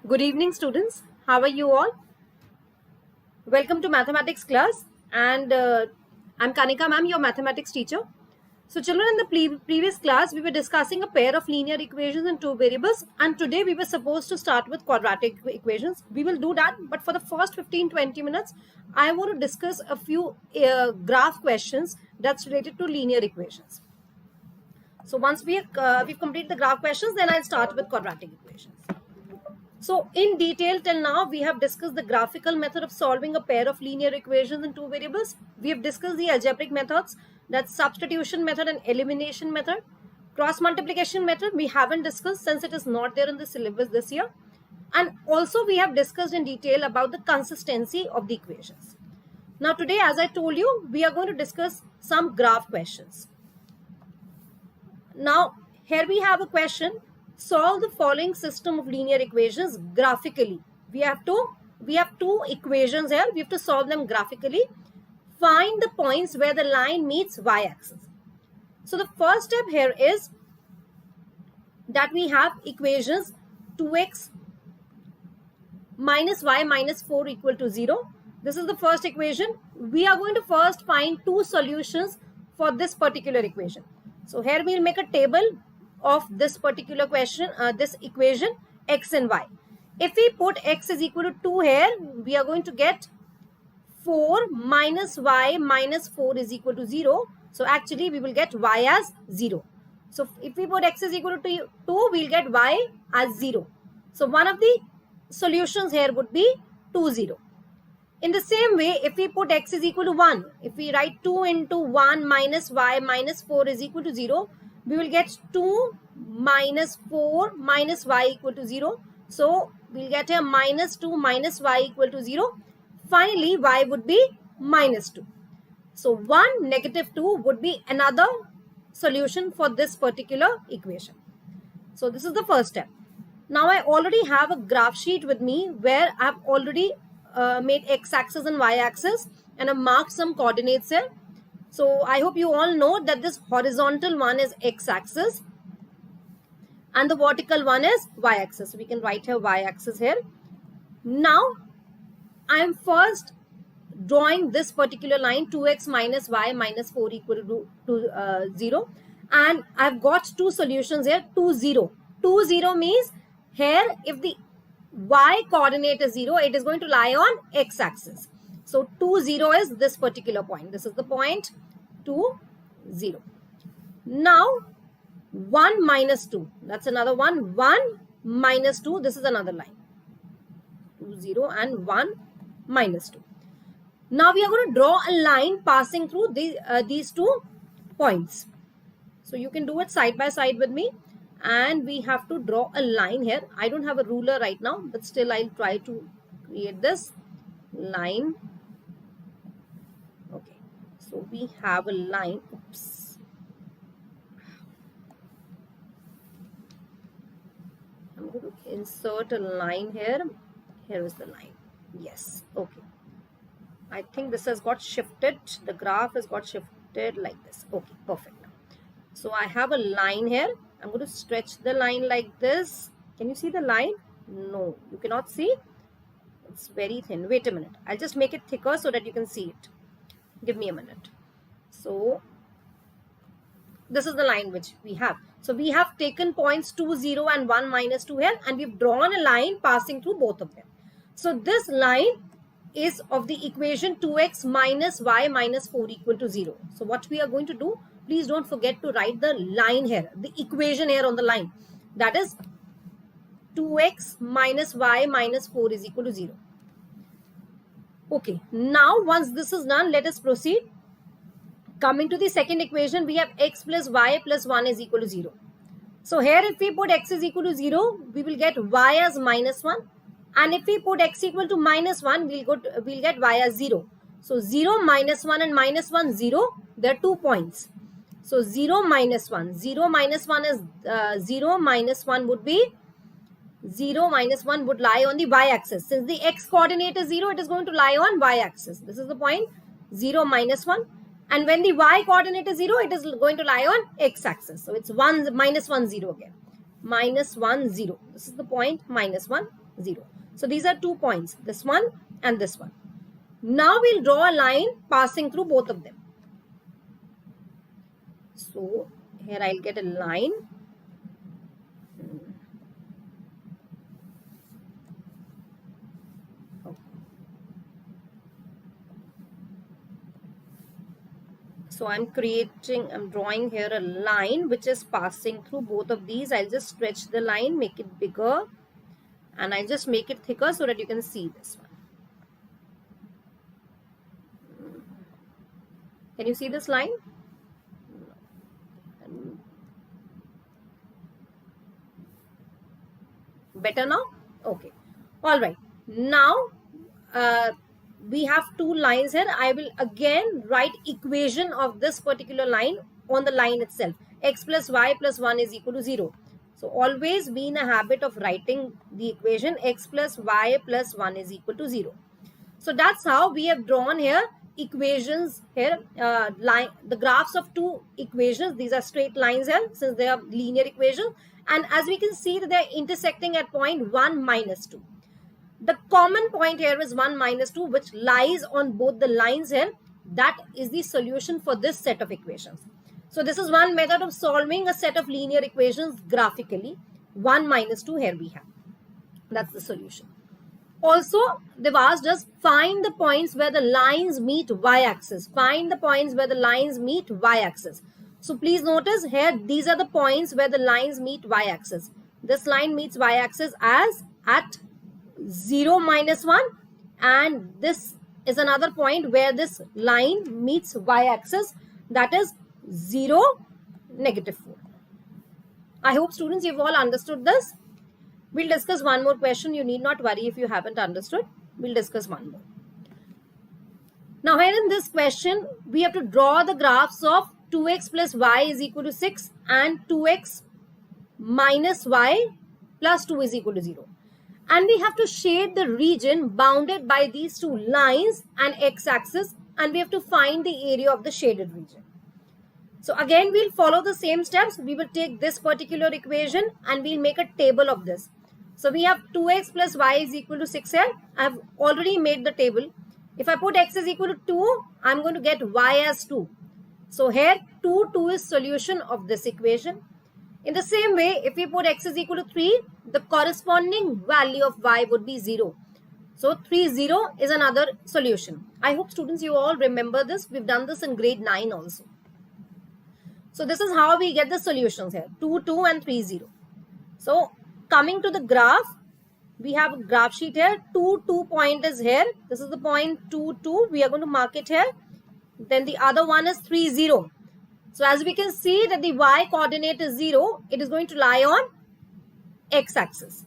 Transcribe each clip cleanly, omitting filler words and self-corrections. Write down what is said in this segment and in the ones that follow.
Good evening, students. How are you all? Welcome to mathematics class, and I'm Kanika ma'am, your mathematics teacher. So children, in the previous class, we were discussing a pair of linear equations in two variables, and today we were supposed to start with quadratic equations. We will do that, but for the first 15-20 minutes, I want to discuss a few graph questions that's related to linear equations. So once we've completed the graph questions, then I'll start with quadratic equations. So in detail till now, we have discussed the graphical method of solving a pair of linear equations in two variables. We have discussed the algebraic methods, that's substitution method and elimination method. Cross multiplication method we haven't discussed since it is not there in the syllabus this year. And also we have discussed in detail about the consistency of the equations. Now today, as I told you, we are going to discuss some graph questions. Now here we have a question. Solve the following system of linear equations graphically. We have two equations here. We have to solve them graphically. Find the points where the line meets y-axis. So the first step here is that we have equations 2x minus y minus 4 equal to 0. This is the first equation. We are going to first find two solutions for this particular equation. So here we will make a table of this particular question, this equation x and y. If we put x is equal to 2 here, we are going to get 4 minus y minus 4 is equal to 0. So actually we will get y as 0. So if we put x is equal to 2, we'll get y as 0. So one of the solutions here would be 2, 0. In the same way, if we put x is equal to 1, if we write 2 into 1 minus y minus 4 is equal to 0, we will get 2 minus 4 minus y equal to 0. So we'll get a minus 2 minus y equal to 0. Finally, y would be minus 2. So 1 negative 2 would be another solution for this particular equation. So this is the first step. Now I already have a graph sheet with me where I've already made x-axis and y-axis and I've marked some coordinates here. So I hope you all know that this horizontal one is x-axis and the vertical one is y-axis. So we can write here y-axis here. Now I am first drawing this particular line 2x minus y minus 4 equal to 0, and I've got two solutions here. 2, 0. 2, 0 means here if the y coordinate is 0, it is going to lie on x-axis. So 2, 0 is this particular point. This is the point 2, 0. Now 1 minus 2, that's another one. 1 minus 2, this is another line. 2, 0 and 1 minus 2. Now we are going to draw a line passing through these 2 points. So you can do it side by side with me. And we have to draw a line here. I don't have a ruler right now, but still I'll try to create this line. Okay, so we have a line. Oops. I'm going to insert a line here. Here is the line. Yes, okay. I think this has got shifted. The graph has got shifted like this. Okay, perfect. So I have a line here. I'm going to stretch the line like this. Can you see the line? No, you cannot see. It's very thin. Wait a minute. I'll just make it thicker so that you can see it. Give me a minute. So this is the line which we have. So we have taken points 2, 0 and 1 minus 2 here, and we've drawn a line passing through both of them. So this line is of the equation 2x minus y minus 4 equal to 0. So what we are going to do, please don't forget to write the line here, the equation here on the line. That is 2x minus y minus 4 is equal to 0. Okay, now once this is done, let us proceed. Coming to the second equation, we have x plus y plus 1 is equal to 0. So here if we put x is equal to 0, we will get y as minus 1. And if we put x equal to minus 1, we'll get y as 0. So 0 minus 1 and minus 1, 0. There are 2 points. So 0 minus 1. 0 minus 1 is 0 minus 1 would be 0 minus 1 would lie on the y-axis. Since the x coordinate is 0, it is going to lie on y-axis. This is the point 0 minus 1. And when the y coordinate is 0, it is going to lie on x-axis. So it's 1 minus 1, 0 again. minus 1, 0. This is the point, minus 1, 0. So these are 2 points, this one and this one. Now we'll draw a line passing through both of them. So here I'll get a line. So I'm drawing here a line which is passing through both of these. I'll just stretch the line, make it bigger, and I'll just make it thicker so that you can see this one. Can you see this line? Better now? Okay. All right. Now, we have 2 lines here. I will again write equation of this particular line on the line itself. X plus y plus 1 is equal to 0. So always be in a habit of writing the equation x plus y plus 1 is equal to 0. So that's how we have drawn here equations here, the graphs of 2 equations. These are straight lines here since they are linear equations. And as we can see that they are intersecting at point 1 minus 2. The common point here is 1 minus 2, which lies on both the lines here. That is the solution for this set of equations. So this is one method of solving a set of linear equations graphically. 1 minus 2 here we have. That's the solution. Also, they've asked us find the points where the lines meet y-axis. Find the points where the lines meet y-axis. So please notice here, these are the points where the lines meet y-axis. This line meets y-axis as at 0, minus 1, and this is another point where this line meets y-axis, that is 0, negative 4. I hope students you've all understood this. We'll discuss one more question. You need not worry if you haven't understood. We'll discuss one more. Now here in this question, we have to draw the graphs of 2x plus y is equal to 6 and 2x minus y plus 2 is equal to 0. And we have to shade the region bounded by these 2 lines and x-axis, and we have to find the area of the shaded region. So again, we'll follow the same steps. We will take this particular equation and we'll make a table of this. So we have 2x plus y is equal to 6 here. I have already made the table. If I put x is equal to 2, I'm going to get y as 2. So here 2 is solution of this equation. In the same way, if we put x is equal to 3, the corresponding value of y would be 0. So 3, 0 is another solution. I hope students you all remember this. We've done this in grade 9 also. So this is how we get the solutions here. 2, 2 and 3, 0. So coming to the graph, we have a graph sheet here. 2, 2 point is here. This is the point 2, 2. We are going to mark it here. Then the other one is 3, 0. So as we can see that the y coordinate is 0, it is going to lie on x-axis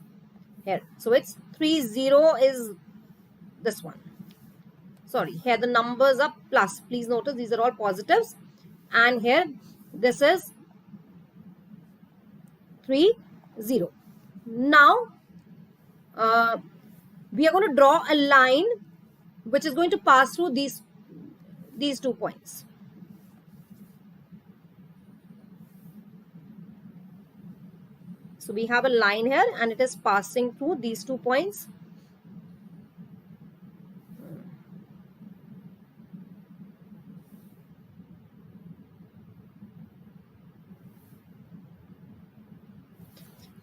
here. So it's 3, 0 is this one. Sorry, here the numbers are plus. Please notice these are all positives. And here this is 3, 0. Now we are going to draw a line which is going to pass through these 2 points. So we have a line here and it is passing through these 2 points.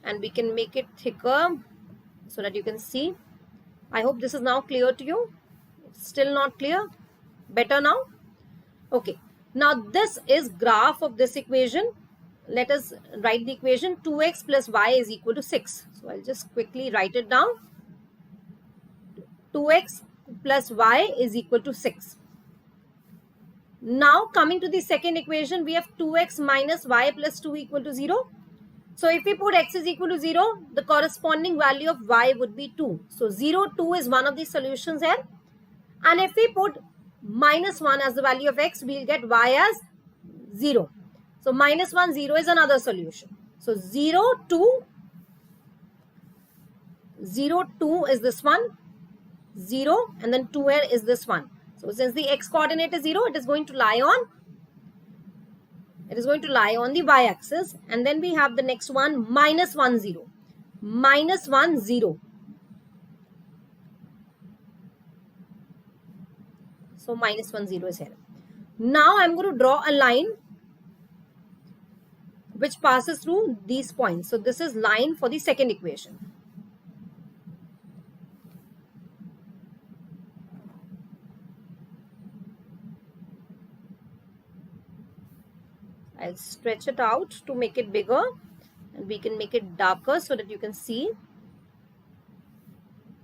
And we can make it thicker so that you can see. I hope this is now clear to you. It's still not clear. Better now? Okay. Now this is graph of this equation. Let us write the equation. 2x plus y is equal to 6. So I'll just quickly write it down. 2x plus y is equal to 6. Now coming to the second equation, we have 2x minus y plus 2 equal to 0. So if we put x is equal to 0, the corresponding value of y would be 2. So 0, 2 is one of the solutions here. And if we put minus 1 as the value of x, we'll get y as 0. So minus 1, 0 is another solution. So 0, 2, 0, 2 is this one, 0, and then 2 here is this one. So since the x coordinate is 0, it is going to lie on It is going to lie on the y-axis. And then we have the next one, minus 1, 0. Minus 1, 0. So minus 1, 0 is here. Now I'm going to draw a line which passes through these points. So this is line for the second equation. I'll stretch it out to make it bigger, and we can make it darker so that you can see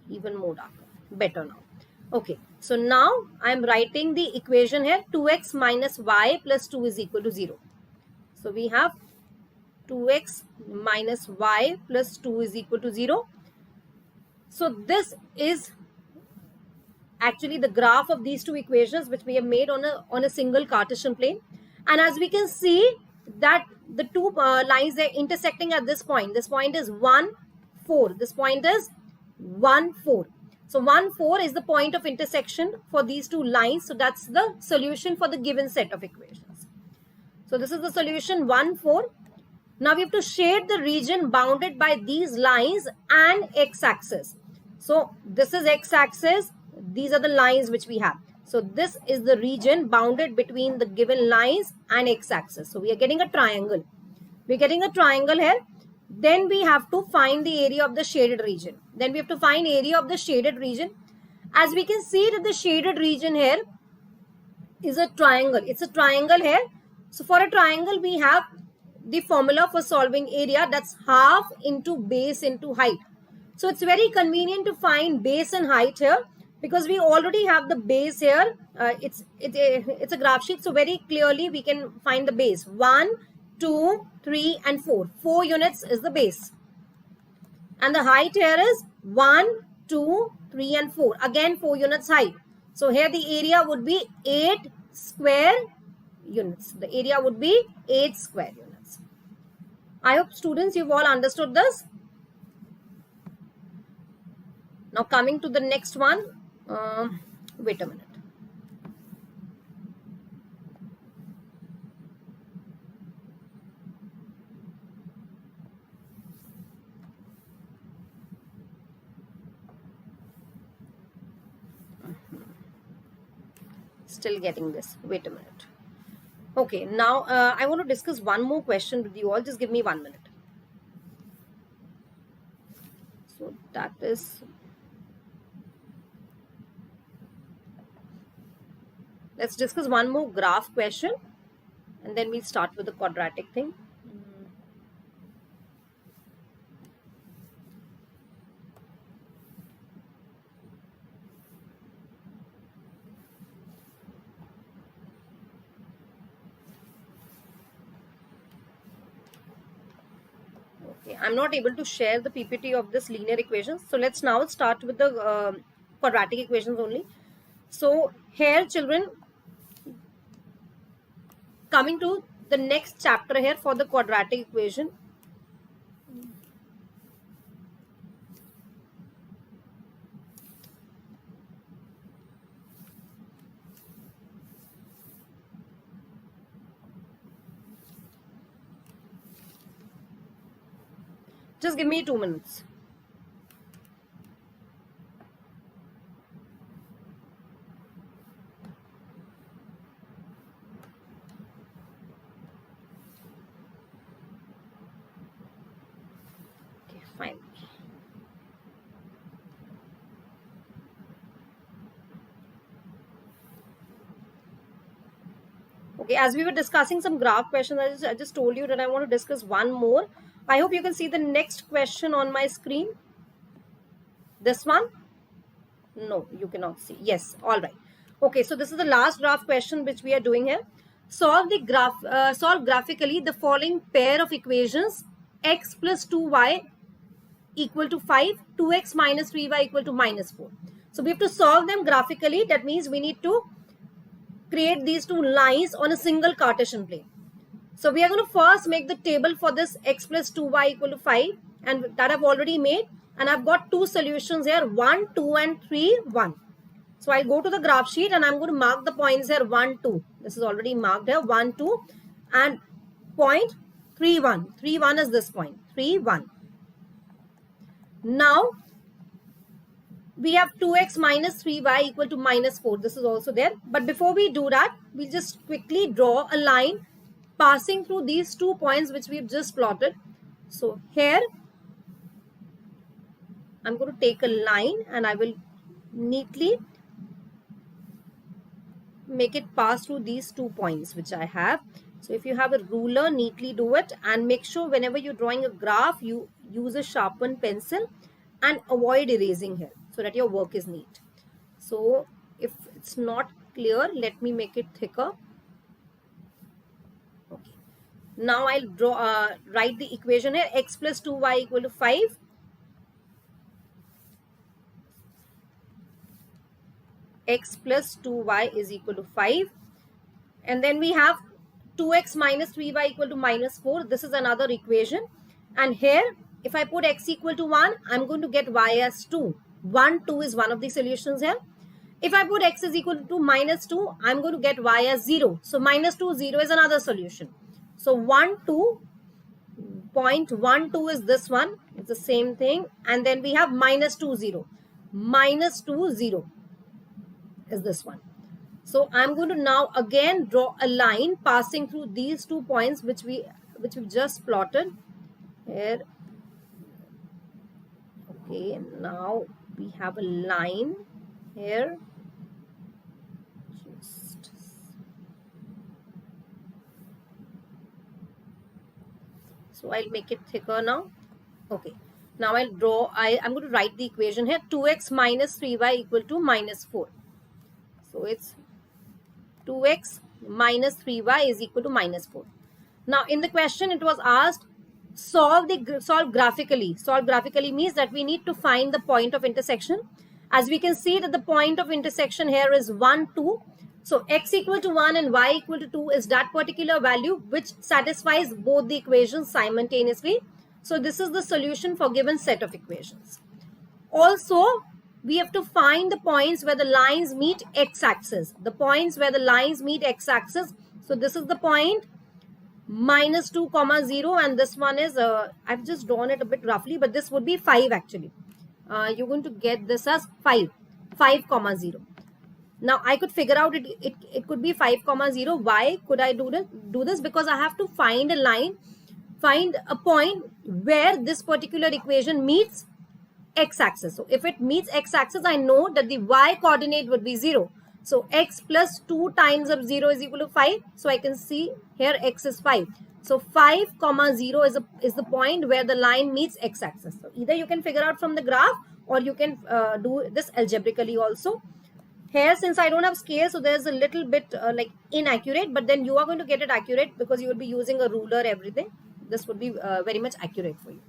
even more darker. Better now. Okay, so now I'm writing the equation here, 2x minus y plus 2 is equal to 0. So we have 2x minus y plus 2 is equal to 0. So this is actually the graph of these two equations which we have made on a single Cartesian plane. And as we can see that the two lines, they're intersecting at this point. This point is 1, 4. This point is 1, 4. So 1, 4 is the point of intersection for these two lines. So that's the solution for the given set of equations. So this is the solution 1, 4. Now we have to shade the region bounded by these lines and x-axis. So this is x-axis. These are the lines which we have. So this is the region bounded between the given lines and x-axis. So we are getting a triangle. We're getting a triangle here. Then we have to find the area of the shaded region. Then we have to find area of the shaded region. As we can see that the shaded region here is a triangle. It's a triangle here. So for a triangle, we have the formula for solving area, that's half into base into height. So it's very convenient to find base and height here, because we already have the base here. It's a graph sheet, so very clearly we can find the base. 1, 2, 3 and 4. 4 units is the base. And the height here is 1, 2, 3 and 4. Again 4 units height. So here the area would be 8 square units. The area would be 8 square units. I hope students, you've all understood this. Now coming to the next one. Wait a minute. Still getting this. Wait a minute. Okay, now I want to discuss one more question with you all. Just give me 1 minute. So that is... Let's discuss one more graph question and then we'll start with the quadratic thing. Okay, I'm not able to share the PPT of this linear equations. So let's now start with the quadratic equations only. So here, children, coming to the next chapter here for the quadratic equation. Just give me 2 minutes. Fine. Okay, as we were discussing some graph questions, I just told you that I want to discuss one more. I hope you can see the next question on my screen. This one? No, you cannot see. Yes, all right. Okay, so this is the last graph question which we are doing here. Solve the graph. Solve graphically the following pair of equations: x plus 2y equal to 5, 2x minus 3y equal to minus 4. So we have to solve them graphically. That means we need to create these two lines on a single Cartesian plane. So we are going to first make the table for this x plus 2y equal to 5, and that I've already made. And I've got two solutions here, 1, 2 and 3, 1. So I'll go to the graph sheet and I'm going to mark the points here, 1, 2. This is already marked here, 1, 2. And point 3, 1. 3, 1 is this point. 3, 1. Now, we have 2x minus 3y equal to minus 4. This is also there. But before we do that, we'll just quickly draw a line passing through these 2 points which we've just plotted. So here, I'm going to take a line and I will neatly make it pass through these 2 points which I have. So if you have a ruler, neatly do it, and make sure whenever you're drawing a graph, you use a sharpened pencil and avoid erasing here so that your work is neat. So if it's not clear, let me make it thicker. Okay. Now I'll write the equation here. X plus 2y equal to 5. X plus 2y is equal to 5. And then we have 2x minus 3y equal to minus 4. This is another equation. And here, if I put x equal to 1, I'm going to get y as 2. 1, 2 is one of the solutions here. If I put x is equal to minus 2, I'm going to get y as 0. So minus 2, 0 is another solution. So 1, 2, point 1, 2 is this one. It's the same thing. And then we have minus 2, 0. Minus 2, 0 is this one. So I'm going to now again draw a line passing through these 2 points which we've just plotted here. Okay, now we have a line here. So I'll make it thicker now. Okay, now I'm going to write the equation here. 2x minus 3y equal to minus 4. So it's 2x minus 3y is equal to minus 4. Now in the question it was asked, solve graphically. Solve graphically means that we need to find the point of intersection. As we can see that the point of intersection here is 1, 2. So x equal to 1 and y equal to 2 is that particular value which satisfies both the equations simultaneously. So this is the solution for given set of equations. Also, we have to find the points where the lines meet x-axis. The points where the lines meet x-axis. So this is the point minus 2 comma 0, and this one is I've just drawn it a bit roughly, but this would be 5 actually. You're going to get this as 5 comma 0. Now I could figure out it could be 5 comma 0. Why could I do this? Because I have to find a line, find a point where this particular equation meets x-axis. So if it meets x-axis, I know that the y coordinate would be 0. So x plus 2 times of 0 is equal to 5. So I can see here x is 5. So 5 comma 0 is the point where the line meets x-axis. So either you can figure out from the graph or you can do this algebraically also. Here, since I don't have scale, so there's a little bit like inaccurate, but then you are going to get it accurate because you will be using a ruler, everything. This would be very much accurate for you.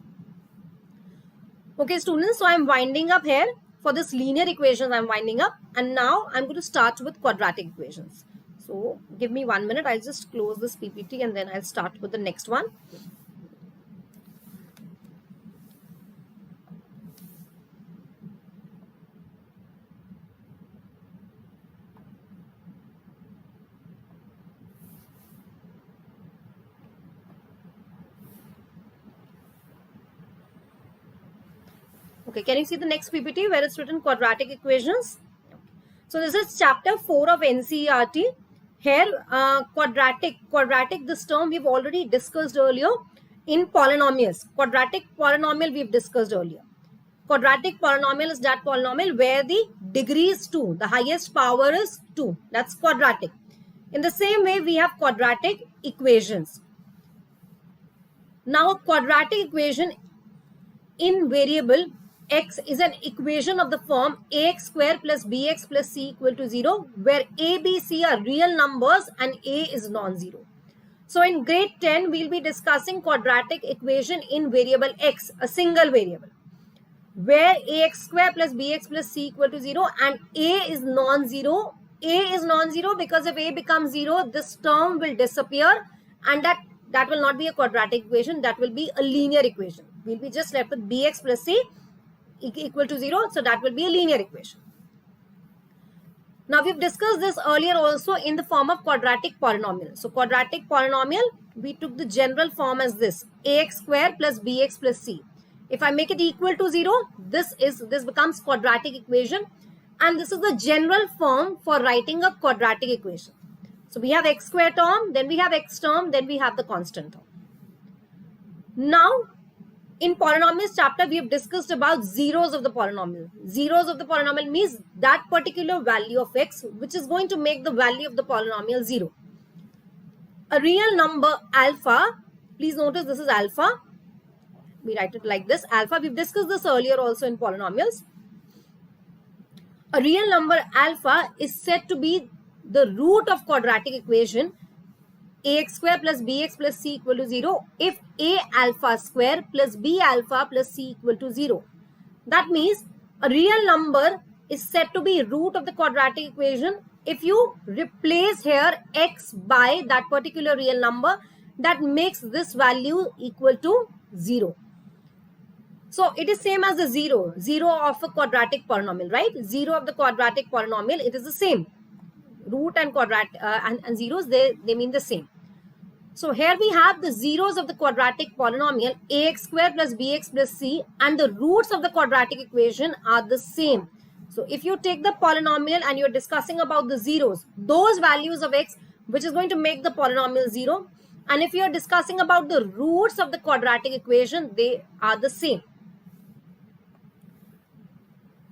Okay, students, so I'm winding up here. For this linear equations, I'm winding up. And now I'm going to start with quadratic equations. So give me 1 minute. I'll just close this PPT and then I'll start with the next one. Okay, can you see the next PPT where it's written quadratic equations? So this is chapter 4 of NCERT. Here, quadratic, this term we've already discussed earlier in polynomials. Quadratic polynomial we've discussed earlier. Quadratic polynomial is that polynomial where the degree is 2. The highest power is 2. That's quadratic. In the same way, we have quadratic equations. Now, a quadratic equation in variable x is an equation of the form ax square plus bx plus c equal to 0, where a, b, c are real numbers and a is non-zero. So in grade 10, we'll be discussing quadratic equation in variable x, a single variable, where ax square plus bx plus c equal to 0 and a is non-zero. A is non-zero because if a becomes 0, this term will disappear, and that will not be a quadratic equation, that will be a linear equation. We'll be just left with bx plus c equal to 0, so that will be a linear equation. Now we've discussed this earlier also in the form of quadratic polynomial. So quadratic polynomial, we took the general form as this: ax square plus bx plus c. If I make it equal to 0, this becomes quadratic equation, and this is the general form for writing a quadratic equation. So we have x square term, then we have x term, then we have the constant term. Now in polynomials chapter, we have discussed about zeros of the polynomial. Zeros of the polynomial means that particular value of x which is going to make the value of the polynomial 0. A real number alpha, please notice this is alpha. We write it like this, alpha. We've discussed this earlier also in polynomials. A real number alpha is said to be the root of quadratic equation ax square plus bx plus c equal to 0 if a alpha square plus b alpha plus c equal to 0. That means a real number is said to be root of the quadratic equation if you replace here x by that particular real number that makes this value equal to 0. So it is same as the zero of a quadratic polynomial, right? Zero of the quadratic polynomial, it is the same. Root and quadratic and zeros, they mean the same. So here we have the zeros of the quadratic polynomial ax square plus bx plus c, and the roots of the quadratic equation are the same. So if you take the polynomial and you're discussing about the zeros, those values of x which is going to make the polynomial 0, and if you're discussing about the roots of the quadratic equation, they are the same.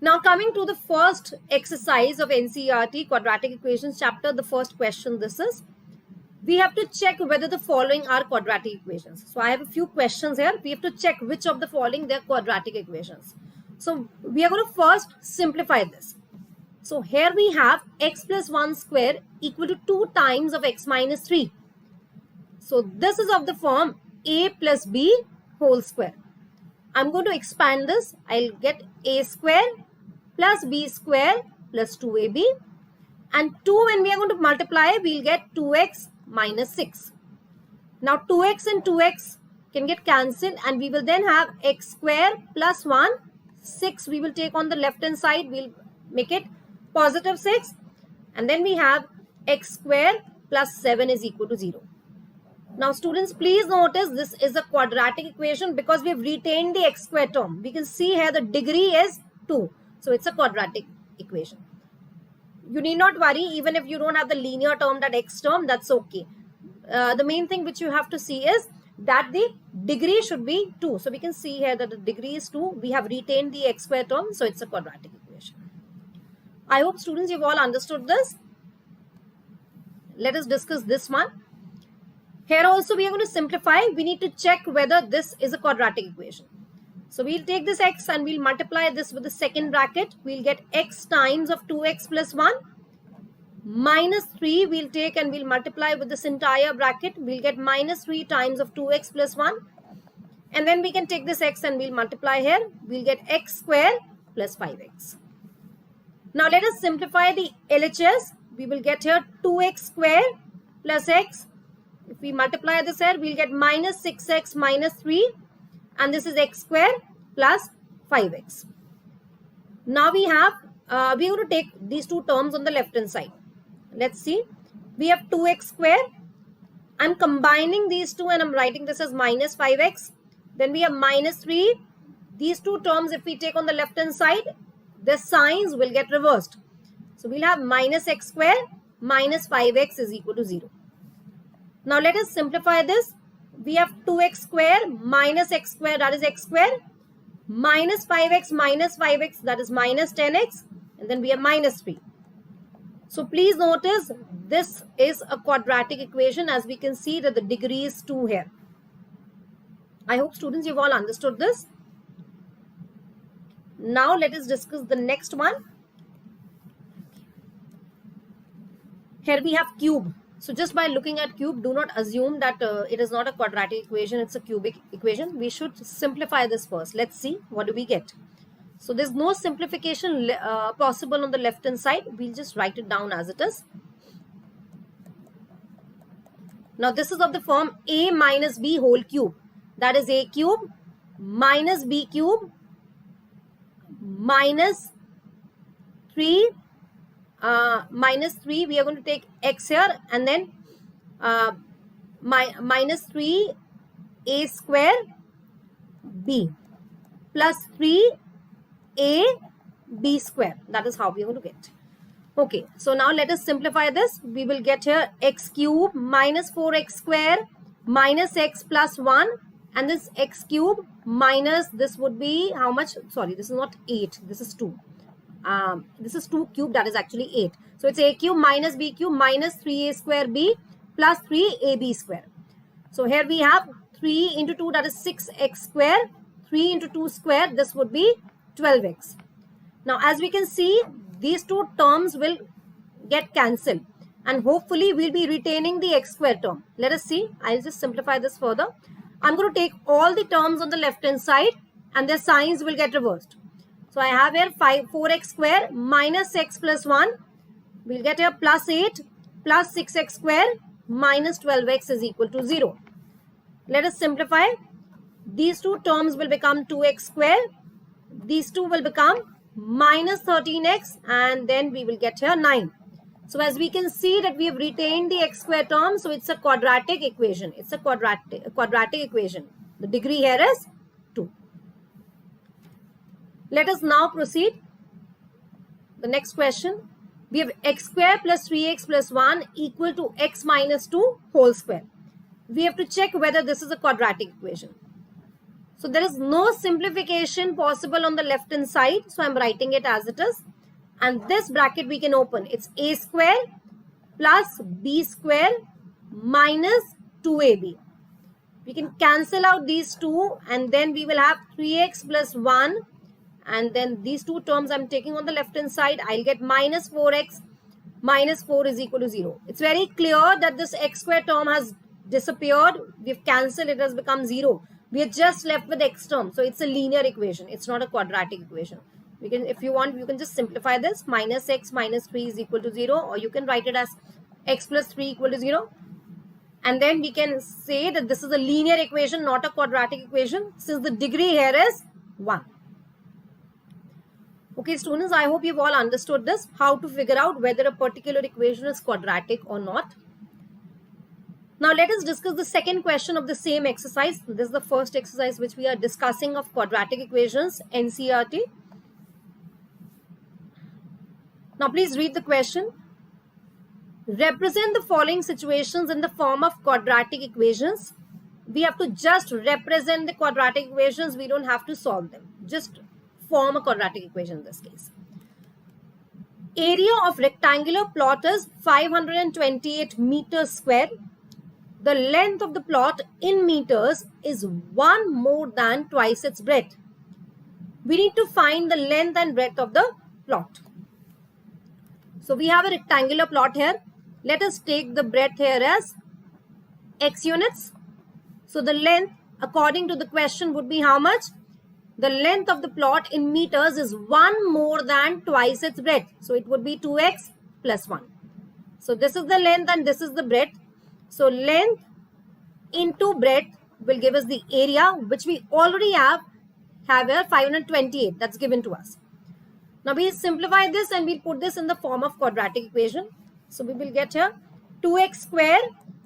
Now coming to the first exercise of NCERT quadratic equations chapter, the first question this is, we have to check whether the following are quadratic equations. So I have a few questions here. We have to check which of the following they are quadratic equations. So we are going to first simplify this. So here we have x plus 1 square equal to 2 times of x minus 3. So this is of the form a plus b whole square. I'm going to expand this. I'll get a square plus b square plus 2ab, and 2 when we are going to multiply, we'll get 2x minus 6. Now 2x and 2x can get cancelled, and we will then have x square plus 1, 6 we will take on the left hand side, we'll make it positive 6, and then we have x square plus 7 is equal to 0. Now students, please notice this is a quadratic equation because we have retained the x square term. We can see here the degree is 2. So it's a quadratic equation. You need not worry, even if you don't have the linear term, that x term, that's okay. The main thing which you have to see is that the degree should be 2. So we can see here that the degree is 2. We have retained the x square term, so it's a quadratic equation. I hope students you've all understood this. Let us discuss this one. Here also we are going to simplify. We need to check whether this is a quadratic equation. So we'll take this x and we'll multiply this with the second bracket. We'll get x times of 2x plus 1 minus 3 we'll take and we'll multiply with this entire bracket. We'll get minus 3 times of 2x plus 1. And then we can take this x and we'll multiply here. We'll get x square plus 5x. Now let us simplify the LHS. We will get here 2x square plus x. If we multiply this here, we'll get minus 6x minus 3. And this is x square plus 5x. Now we have, we're going to take these two terms on the left hand side. Let's see. We have 2x square. I'm combining these two and I'm writing this as minus 5x. Then we have minus 3. These two terms, if we take on the left hand side, the signs will get reversed. So we'll have minus x square minus 5x is equal to 0. Now let us simplify this. We have 2x square minus x square, that is x square, minus 5x that is minus 10x, and then we have minus 3. So please notice this is a quadratic equation, as we can see that the degree is 2 here. I hope students you've all understood this. Now let us discuss the next one. Here we have cube. So just by looking at cube, do not assume that it is not a quadratic equation, it's a cubic equation. We should simplify this first. Let's see what do we get. So there's no simplification possible on the left hand side. We'll just write it down as it is. Now this is of the form a minus b whole cube. That is a cube minus b cube minus 3 minus 3, we are going to take x here, and then minus 3 a square b plus 3 a b square. That is how we are going to get. Okay, so now let us simplify this. We will get here x cube minus 4x square minus x plus 1, and this x cube minus this would be how much? Sorry, this is not 8, this is 2. This is 2 cube, that is actually 8. So it's a cube minus b cube minus 3a square b plus 3ab square. So here we have 3 into 2, that is 6x square. 3 into 2 square, this would be 12x. Now as we can see, these two terms will get cancelled, and hopefully we'll be retaining the x square term. Let us see. I'll just simplify this further. I'm going to take all the terms on the left hand side and their signs will get reversed. So I have here 4x square minus x plus 1. We'll get here plus 8 plus 6x square minus 12x is equal to 0. Let us simplify. These two terms will become 2x square. These two will become minus 13x, and then we will get here 9. So as we can see that we have retained the x square term, so it's a quadratic equation. It's a quadratic equation. The degree here is 2. Let us now proceed. The next question. We have x square plus 3x plus 1 equal to x minus 2 whole square. We have to check whether this is a quadratic equation. So there is no simplification possible on the left hand side. So I'm writing it as it is. And this bracket we can open. It's a square plus b square minus 2ab. We can cancel out these two, and then we will have 3x plus 1. And then these two terms I'm taking on the left hand side. I'll get minus 4x minus 4 is equal to 0. It's very clear that this x square term has disappeared. We've cancelled. It has become 0. We are just left with x term. So it's a linear equation. It's not a quadratic equation. We can, if you want, you can just simplify this. Minus x minus 3 is equal to 0. Or you can write it as x plus 3 equal to 0. And then we can say that this is a linear equation, not a quadratic equation, since the degree here is 1. Okay, students, I hope you've all understood this. How to figure out whether a particular equation is quadratic or not. Now let us discuss the second question of the same exercise. This is the first exercise which we are discussing of quadratic equations, NCERT. Now please read the question. Represent the following situations in the form of quadratic equations. We have to just represent the quadratic equations. We don't have to solve them. Just form a quadratic equation in this case. Area of rectangular plot is 528 meters square. The length of the plot in meters is 1 more than twice its breadth. We need to find the length and breadth of the plot. So we have a rectangular plot here. Let us take the breadth here as x units. So the length according to the question would be how much? The length of the plot in meters is 1 more than twice its breadth. So it would be 2x plus 1. So this is the length and this is the breadth. So length into breadth will give us the area, which we already have here 528. That's given to us. Now we simplify this and we'll put this in the form of quadratic equation. So we will get here 2x square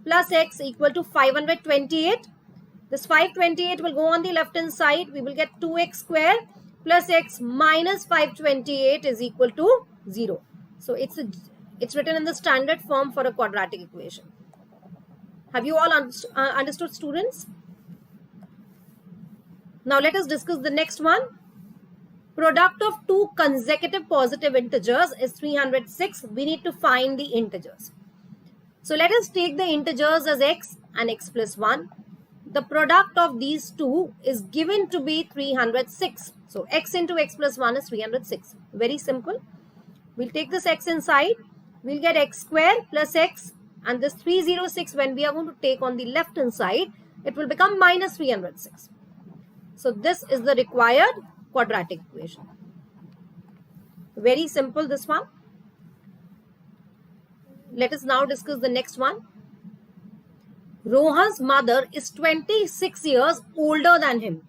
plus x equal to 528. This 528 will go on the left hand side. We will get 2x square plus x minus 528 is equal to 0. So it's written in the standard form for a quadratic equation. Have you all understood, students? Now let us discuss the next one. Product of two consecutive positive integers is 306. We need to find the integers. So let us take the integers as x and x plus 1. The product of these two is given to be 306. So x into x plus 1 is 306. Very simple. We'll take this x inside. We'll get x square plus x. And this 306, when we are going to take on the left hand side, it will become minus 306. So this is the required quadratic equation. Very simple, this one. Let us now discuss the next one. Rohan's mother is 26 years older than him.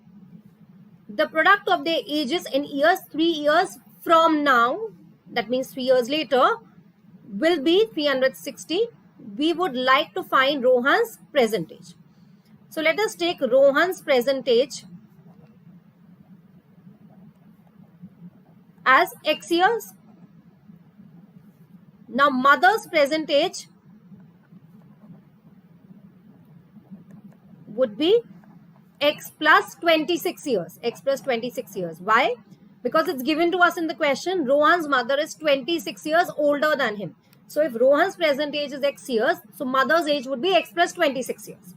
The product of their ages in years 3 years from now, that means 3 years later, will be 360. We would like to find Rohan's present age. So let us take Rohan's present age as X years. Now mother's present age would be X plus 26 years. X plus 26 years. Why? Because it's given to us in the question, Rohan's mother is 26 years older than him. So if Rohan's present age is X years, so mother's age would be X plus 26 years.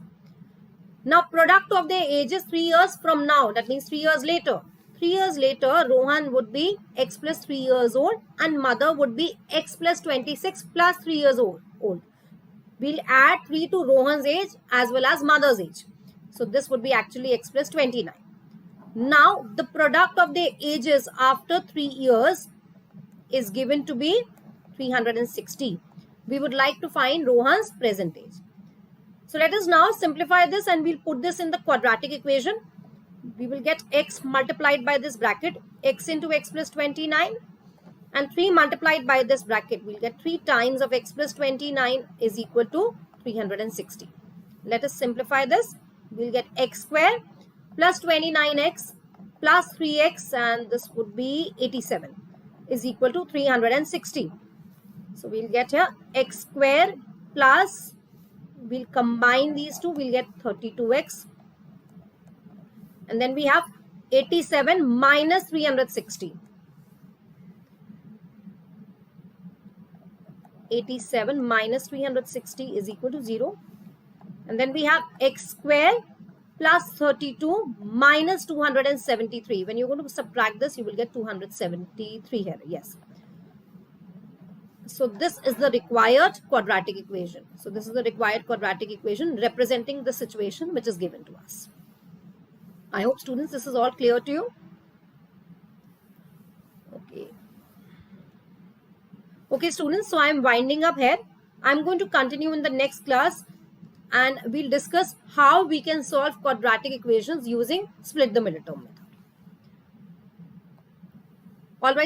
Now product of their ages 3 years from now. That means 3 years later. 3 years later, Rohan would be X plus 3 years old and mother would be X plus 26 plus 3 years old. We'll add 3 to Rohan's age as well as mother's age. So this would be actually X plus 29. Now the product of their ages after 3 years is given to be 360. We would like to find Rohan's present age. So let us now simplify this and we'll put this in the quadratic equation. We will get X multiplied by this bracket, X into X plus 29, and 3 multiplied by this bracket. We'll get 3 times of X plus 29 is equal to 360. Let us simplify this. We'll get X square plus 29X plus 3X, and this would be 87 is equal to 360. So we'll get here X square plus, we'll combine these two, we'll get 32X. And then we have 87 minus 360. 87 minus 360 is equal to 0. And then we have X square plus 32 minus 273. When you're going to subtract this, you will get 273 here. Yes. So this is the required quadratic equation. So this is the required quadratic equation representing the situation which is given to us. I hope students this is all clear to you. Okay students, so I am winding up here. I am going to continue in the next class and we'll discuss how we can solve quadratic equations using split the middle term method. All right.